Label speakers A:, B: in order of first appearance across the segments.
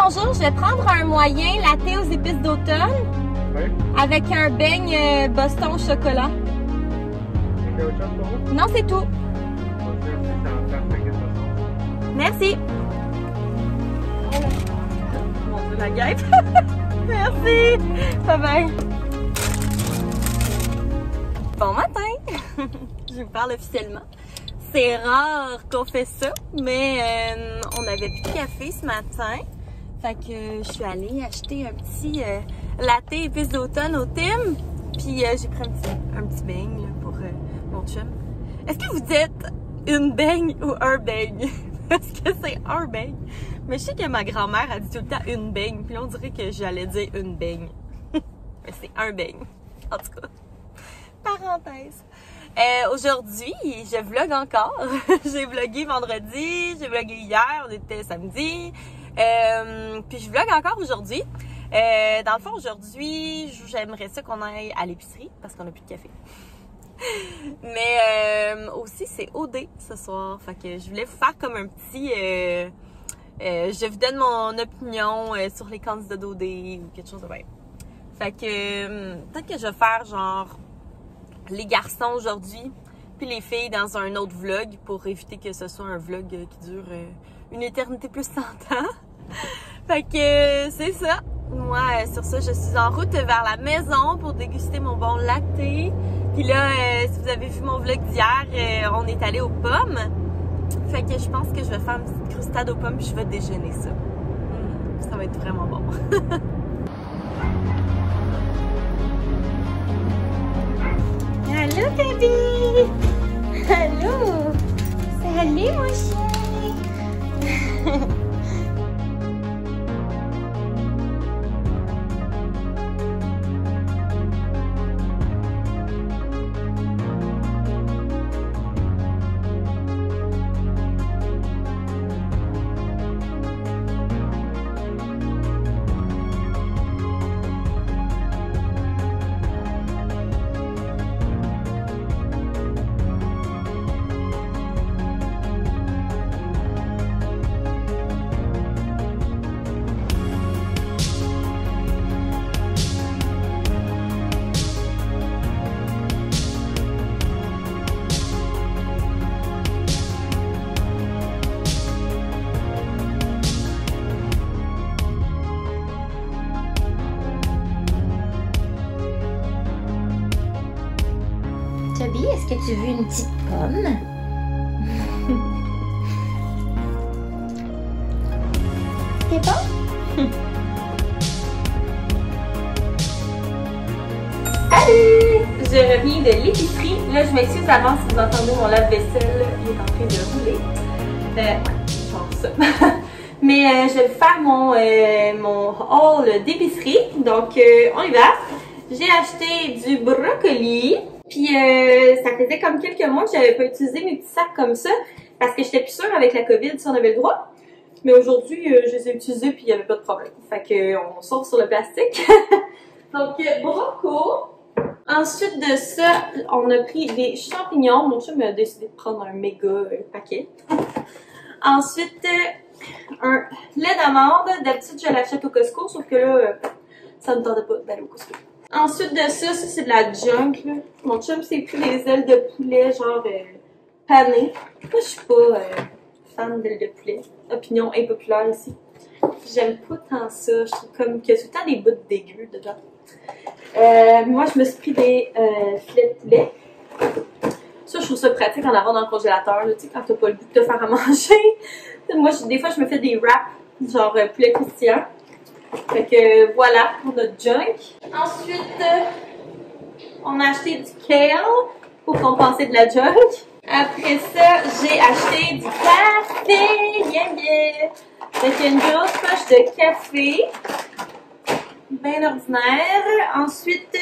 A: bonjour, je vais prendre un moyen latte aux épices d'automne.
B: Oui.
A: Avec un beigne Boston au chocolat.
B: Il y a autre chose pour vous?
A: Non, c'est tout. Merci. Mon Dieu, la guêpe. Merci. Bye bye. Bon matin. Je vous parle officiellement. C'est rare qu'on fait ça, mais on avait plus de café ce matin. Fait que je suis allée acheter un petit latte épices d'automne au Tim. Puis j'ai pris un petit beigne là, pour mon chum. Est-ce que vous dites une beigne ou un beigne? Parce que c'est un beigne. Mais je sais que ma grand-mère a dit tout le temps une beigne. Puis là, on dirait que j'allais dire une beigne. Mais c'est un beigne. En tout cas, parenthèse. Aujourd'hui, je vlog encore. J'ai vlogué vendredi, j'ai vlogué hier, on était samedi. Puis je vlog encore aujourd'hui. Dans le fond, aujourd'hui, j'aimerais ça qu'on aille à l'épicerie parce qu'on n'a plus de café. Mais aussi, c'est OD ce soir. Fait que je voulais vous faire comme un petit... je vous donne mon opinion sur les candidats d'OD ou quelque chose de même. Fait que peut-être que je vais faire genre les garçons aujourd'hui, puis les filles dans un autre vlog pour éviter que ce soit un vlog qui dure une éternité plus 100 ans. Fait que c'est ça. Moi, sur ça, je suis en route vers la maison pour déguster mon bon latte. Puis là, si vous avez vu mon vlog d'hier, on est allé aux pommes. Fait que je pense que je vais faire une petite crustade aux pommes puis je vais déjeuner ça. Ça va être vraiment bon. Allô, baby! Allô! Salut, mon chien! Toby, est-ce que tu veux une petite pomme? C'est bon? Salut! Je reviens de l'épicerie. Là, je m'excuse d'avance si vous entendez mon lave-vaisselle. Il est en train de rouler. Genre ça. Mais je vais faire mon haul d'épicerie. Donc, on y va. J'ai acheté du brocoli. Puis ça faisait comme quelques mois que j'avais pas utilisé mes petits sacs comme ça parce que j'étais plus sûre avec la COVID si on avait le droit. Mais aujourd'hui, je les ai utilisés puis il n'y avait pas de problème. Fait que on sort sur le plastique. Donc broco. Ensuite de ça, on a pris des champignons. Mon chum a décidé de prendre un méga paquet. Ensuite, un lait d'amande. D'habitude, je l'achète au Costco, sauf que là, ça ne me tentait pas d'aller au Costco. Ensuite de ça, c'est de la junk, là. Mon chum s'est pris des ailes de poulet, genre panées. Moi, je suis pas fan d'ailes de poulet. Opinion impopulaire ici. J'aime pas tant ça. Je trouve comme qu'il y a tout le temps des bouts dégueu dedans. Moi, je me suis pris des filets de poulet. Ça, je trouve ça pratique en avoir dans le congélateur, là, tu sais, quand t'as pas le goût de te faire à manger. Moi, des fois, je me fais des wraps, genre poulet croustillant. Fait que voilà pour notre junk. Ensuite, on a acheté du kale pour compenser de la junk. Après ça, j'ai acheté du café. Yeah, yeah. Fait une grosse poche de café. Bien ordinaire. Ensuite,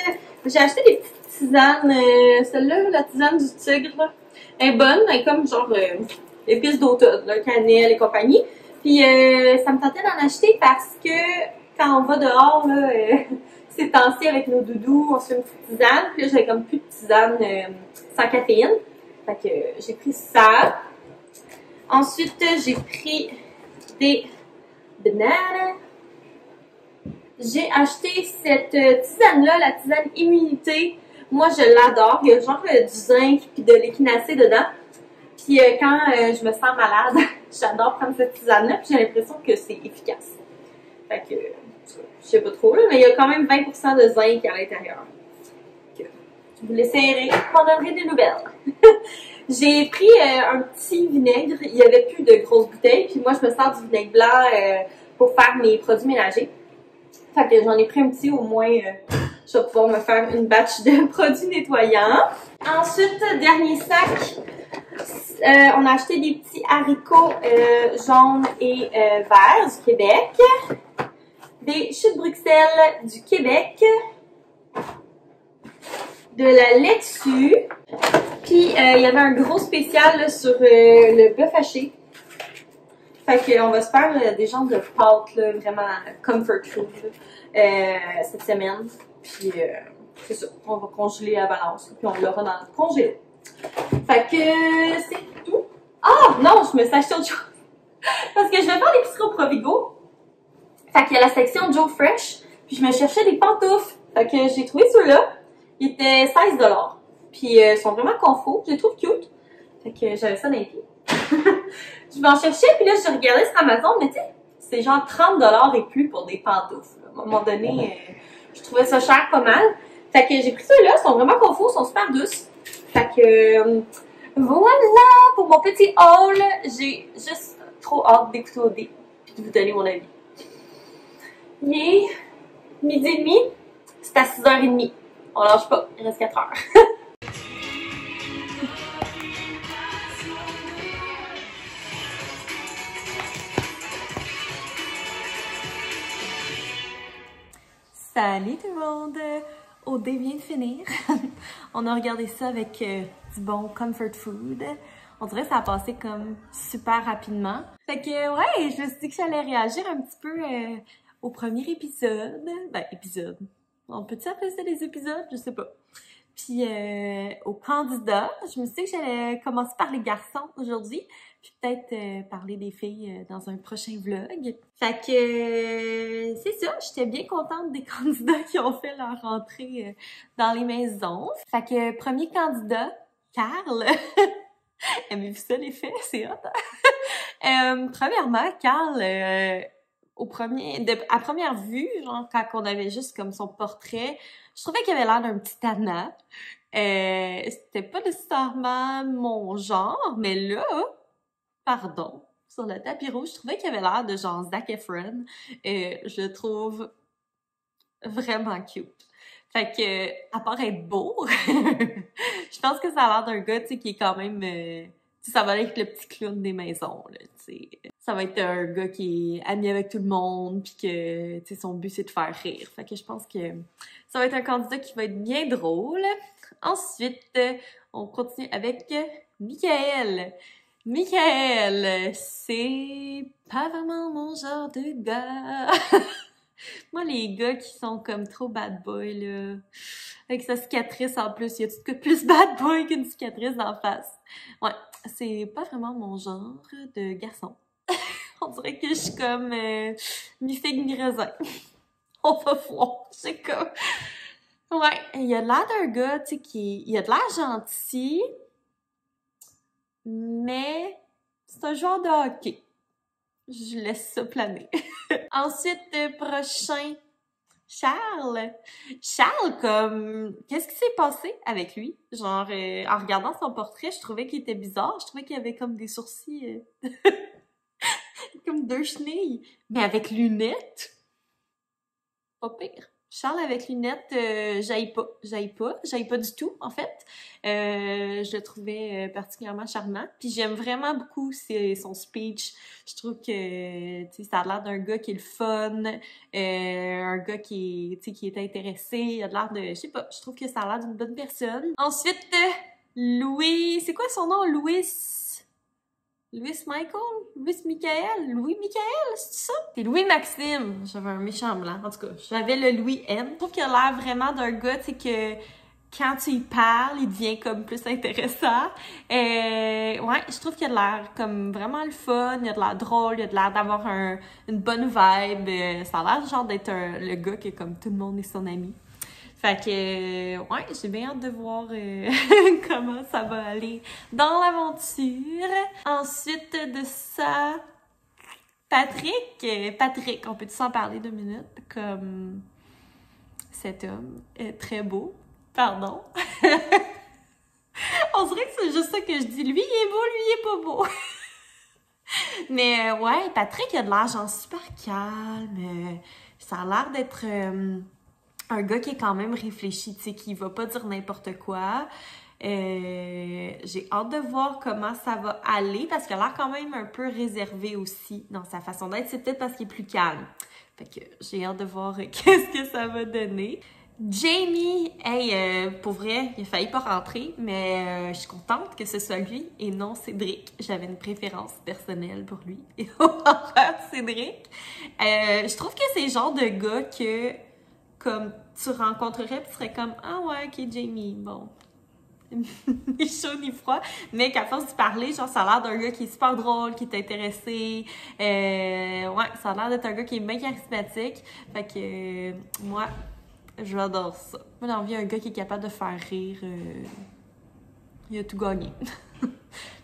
A: j'ai acheté des petites tisanes. Celle-là, la tisane du tigre, là, elle est bonne. Elle est comme genre épices d'automne, cannelle et compagnie. Puis ça me tentait d'en acheter parce que quand on va dehors, là, ces temps-ci avec nos doudous, on se fait une petite tisane. Puis là, j'avais comme plus de tisane sans caféine. Fait que j'ai pris ça. Ensuite, j'ai pris des bananes. J'ai acheté cette tisane-là, la tisane immunité. Moi, je l'adore. Il y a genre du zinc et de l'échinacée dedans. Puis quand je me sens malade, j'adore prendre cette tisane-là. Puis j'ai l'impression que c'est efficace. Fait que, je sais pas trop, là, mais il y a quand même 20% de zinc à l'intérieur. Vous l'essayerez, je m'en donnerai des nouvelles. J'ai pris un petit vinaigre. Il n'y avait plus de grosses bouteilles. Puis moi, je me sers du vinaigre blanc pour faire mes produits ménagers. Fait que j'en ai pris un petit, au moins, je vais pouvoir me faire une batch de produits nettoyants. Ensuite, dernier sac, on a acheté des petits haricots jaunes et verts du Québec. Des choux de Bruxelles du Québec. De la laitue. Puis, il y avait un gros spécial là, sur le bœuf haché. Fait qu'on va se faire des genres de pâtes, là, vraiment comfort food, cette semaine. Puis, c'est ça. On va congeler à balance. Puis, on l'aura dans le congélo. Fait que, c'est tout. Ah! Non, je me suis acheté autre chose. Parce que je vais faire l'épicerie au Provigo. Fait qu'il y a la section Joe Fresh. Puis, je me cherchais des pantoufles. Fait que j'ai trouvé ceux-là. Ils étaient 16$. Puis, ils sont vraiment confos. Je les trouve cute. Fait que j'avais ça dans les pieds. Je vais en chercher. Puis là, je regardais sur Amazon. Mais tu sais, c'est genre 30$ et plus pour des pantoufles. À un moment donné, je trouvais ça cher pas mal. Fait que j'ai pris ceux-là. Ils sont vraiment confos. Ils sont super douces. Fait que, voilà pour mon petit haul. J'ai juste trop hâte d'écouter au dé. Puis de vous donner mon avis. Il est 12h30. C'est à 6h30. On lâche pas, il reste 4 heures. Salut tout le monde! OD vient de finir. On a regardé ça avec du bon comfort food. On dirait que ça a passé comme super rapidement. Fait que ouais, je me suis dit que j'allais réagir un petit peu au premier épisode. Ben, épisode. On peut-tu appeler ça des épisodes? Je sais pas. Puis aux candidats, je me suis dit que j'allais commencer par les garçons aujourd'hui, puis peut-être parler des filles dans un prochain vlog. Fait que c'est ça, j'étais bien contente des candidats qui ont fait leur entrée dans les maisons. Fait que premier candidat, Carl. Avez-vous vu ça les faits? C'est hot, hein? Premièrement, Carl... à première vue, genre quand on avait juste comme son portrait, je trouvais qu'il avait l'air d'un petit tannant. C'était pas nécessairement mon genre, mais là, pardon, sur le tapis rouge, je trouvais qu'il avait l'air de genre Zac Efron. Je le trouve vraiment cute. Fait que, à part être beau, je pense que ça a l'air d'un gars, tu sais, qui est quand même... ça va être le petit clown des maisons, là, tu sais. Ça va être un gars qui est ami avec tout le monde, puis que, tu sais, son but, c'est de faire rire. Fait que je pense que ça va être un candidat qui va être bien drôle. Ensuite, on continue avec Michael. Michael, c'est pas vraiment mon genre de gars. Moi, les gars qui sont comme trop bad boy, là, avec sa cicatrice en plus, il y a tout de plus bad boy qu'une cicatrice d'en face. Ouais, c'est pas vraiment mon genre de garçon. On dirait que je suis comme mi-figue, mi-raisin. On va voir, c'est comme... Ouais, il a l'air d'un gars, tu sais, il a de l'air gentil, mais c'est un joueur de hockey. Je laisse ça planer. Ensuite, prochain, Charles. Charles, comme... Qu'est-ce qui s'est passé avec lui? Genre, en regardant son portrait, je trouvais qu'il était bizarre. Je trouvais qu'il avait comme des sourcils... comme deux chenilles. Mais avec lunettes, pas pire. Charles avec lunettes, j'aille pas du tout, en fait. Je le trouvais particulièrement charmant. Puis j'aime vraiment beaucoup son speech. Je trouve que, tu sais, ça a l'air d'un gars qui est le fun, un gars qui est intéressé. Il a l'air de, je sais pas, je trouve que ça a l'air d'une bonne personne. Ensuite, Louis, c'est quoi son nom? Louis Michael, c'est ça? C'est Louis Maxime. J'avais un méchant blanc. En tout cas, j'avais le Louis M. Je trouve qu'il a l'air vraiment d'un gars, tu sais, que quand tu y parles, il devient comme plus intéressant. Ouais, je trouve qu'il a de l'air comme vraiment le fun, il a de l'air drôle, il a de l'air d'avoir une bonne vibe. Ça a l'air genre d'être le gars qui est comme tout le monde est son ami. Fait que, ouais, j'ai bien hâte de voir comment ça va aller dans l'aventure. Ensuite de ça, Patrick, on peut-tu s'en parler 2 minutes? Comme cet homme est très beau. Pardon. On dirait que c'est juste ça que je dis. Lui, il est beau, lui, il est pas beau. Mais ouais, Patrick, il a de l'air genre super calme. Ça a l'air d'être un gars qui est quand même réfléchi, tu sais, qui va pas dire n'importe quoi. J'ai hâte de voir comment ça va aller parce qu'il a l'air quand même un peu réservé aussi dans sa façon d'être. C'est peut-être parce qu'il est plus calme. Fait que j'ai hâte de voir qu'est-ce que ça va donner. Jamie, hey, pour vrai, il a failli pas rentrer, mais je suis contente que ce soit lui et non Cédric. J'avais une préférence personnelle pour lui et envers Cédric. Je trouve que c'est le genre de gars que, comme, tu rencontrerais pis tu serais comme « Ah ouais, ok, Jamie, bon. » Ni chaud ni froid, mais qu'à force de parler, genre, ça a l'air d'un gars qui est super drôle, qui est intéressé. Ouais, ça a l'air d'être un gars qui est bien charismatique. Fait que, moi, j'adore ça. Moi, j'ai envie d'un gars qui est capable de faire rire. Il a tout gagné.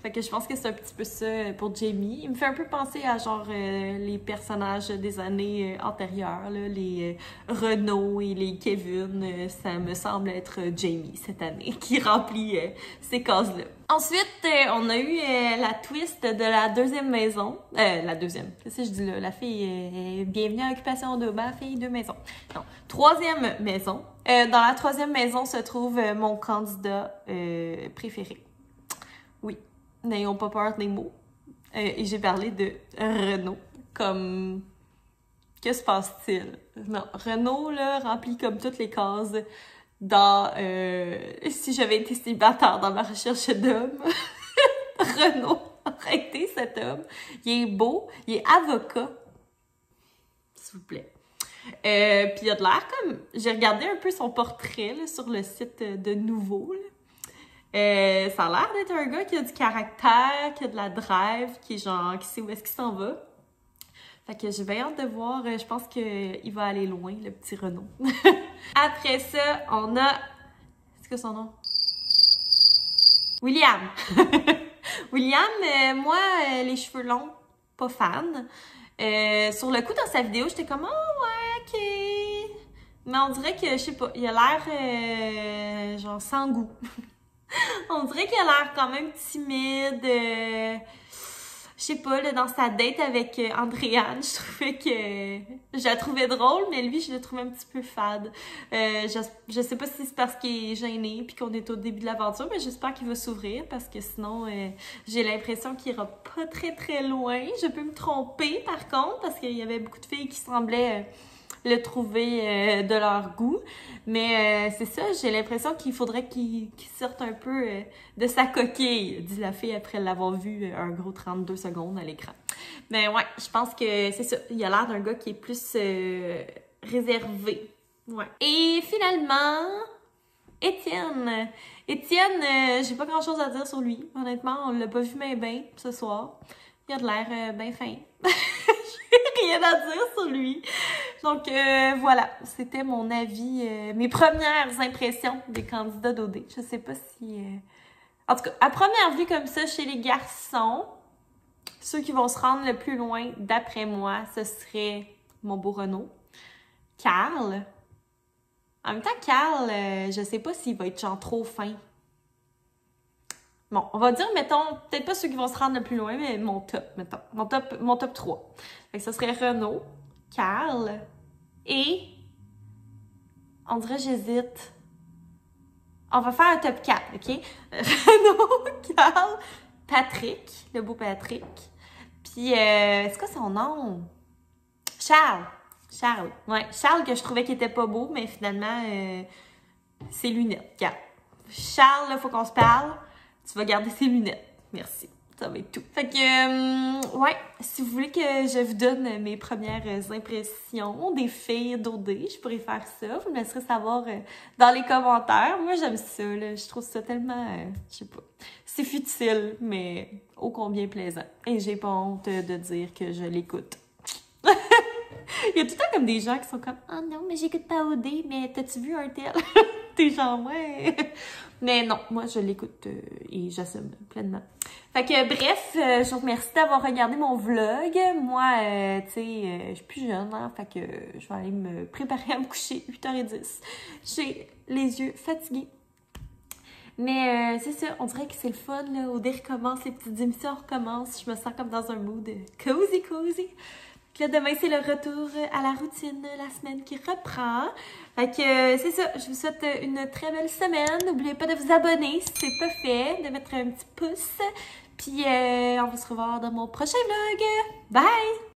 A: Fait que je pense que c'est un petit peu ça pour Jamie. Il me fait un peu penser à genre les personnages des années antérieures, là, les Renaud et les Kevin. Ça me semble être Jamie cette année qui remplit ces cases-là. Ensuite, on a eu la twist de la 2e maison. La 2e. Qu'est-ce que je dis là? La fille bienvenue à Occupation Double, la fille 2 maisons. Non, 3e maison. Dans la 3e maison se trouve mon candidat préféré. Oui. N'ayons pas peur des mots. Et j'ai parlé de Renaud. Comme... Que se passe-t-il? Non, Renaud, là, remplit comme toutes les cases dans... si j'avais été célibataire dans ma recherche d'homme, Renaud aurait été cet homme. Il est beau, il est avocat. S'il vous plaît. Puis il a de l'air comme... J'ai regardé un peu son portrait là, sur le site de Nouveau, là. Ça a l'air d'être un gars qui a du caractère, qui a de la drive, qui est genre, qui sait où est-ce qu'il s'en va. Fait que j'ai bien hâte de voir, je pense qu'il va aller loin, le petit Renaud. Après ça, on a... C'est quoi son nom? William! William, moi, les cheveux longs, pas fan. Sur le coup, dans sa vidéo, j'étais comme « Oh, ouais, ok! » Mais on dirait que, je sais pas, il a l'air, genre, sans goût. On dirait qu'il a l'air quand même timide. Je sais pas, là, dans sa date avec Andréane, je trouvais que... Je la trouvais drôle, mais lui, je le trouvais un petit peu fade. Je sais pas si c'est parce qu'il est gêné puis qu'on est au début de l'aventure, mais j'espère qu'il va s'ouvrir parce que sinon, j'ai l'impression qu'il ira pas très très loin. Je peux me tromper, par contre, parce qu'il y avait beaucoup de filles qui semblaient... le trouver de leur goût. Mais c'est ça, j'ai l'impression qu'il faudrait qu'il sorte un peu de sa coquille, dit la fille après l'avoir vu un gros 32 secondes à l'écran. Mais ouais, je pense que c'est ça. Il a l'air d'un gars qui est plus réservé. Ouais. Et finalement, Étienne. Étienne, j'ai pas grand chose à dire sur lui. Honnêtement, on l'a pas vu ben ce soir. Il a de l'air bien fin. Rien à dire sur lui. Donc voilà, c'était mon avis, mes premières impressions des candidats d'OD. Je sais pas si... En tout cas, à première vue comme ça, chez les garçons, ceux qui vont se rendre le plus loin, d'après moi, ce serait mon beau Renaud. Carl. En même temps, Carl, je sais pas s'il va être genre trop fin. Bon, on va dire, mettons, peut-être pas ceux qui vont se rendre le plus loin, mais mon top, mettons. Mon top 3. Fait que ça serait Renaud, Carl et... On dirait j'hésite. On va faire un top 4, OK? Renaud, Carl, Patrick, le beau Patrick. Puis, c'est quoi son nom? Charles. Charles, ouais. Charles que je trouvais qu'il était pas beau, mais finalement, ses lunettes. Regarde. Charles, là, faut qu'on se parle. Tu vas garder ses lunettes. Merci. Ça va être tout. Fait que, ouais, si vous voulez que je vous donne mes premières impressions des filles d'OD, je pourrais faire ça. Vous me laisserez savoir dans les commentaires. Moi, j'aime ça, là. Je trouve ça tellement, je sais pas, c'est futile, mais ô combien plaisant. Et j'ai pas honte de dire que je l'écoute. Il y a tout le temps comme des gens qui sont comme « Ah non, mais j'écoute pas OD, mais t'as-tu vu un tel? » T'es genre « Ouais! » Mais non, moi, je l'écoute et j'assume pleinement. Fait que bref, je vous remercie d'avoir regardé mon vlog. Moi, tu sais, je suis plus jeune, hein, fait que je vais aller me préparer à me coucher 8h10. J'ai les yeux fatigués. Mais c'est ça, on dirait que c'est le fun, là. OD recommence, les petites émissions recommencent. Je me sens comme dans un mood cozy. Puis là, demain, c'est le retour à la routine, la semaine qui reprend. Fait que c'est ça, je vous souhaite une très belle semaine. N'oubliez pas de vous abonner si c'est pas fait, de mettre un petit pouce. Puis on va se revoir dans mon prochain vlog. Bye!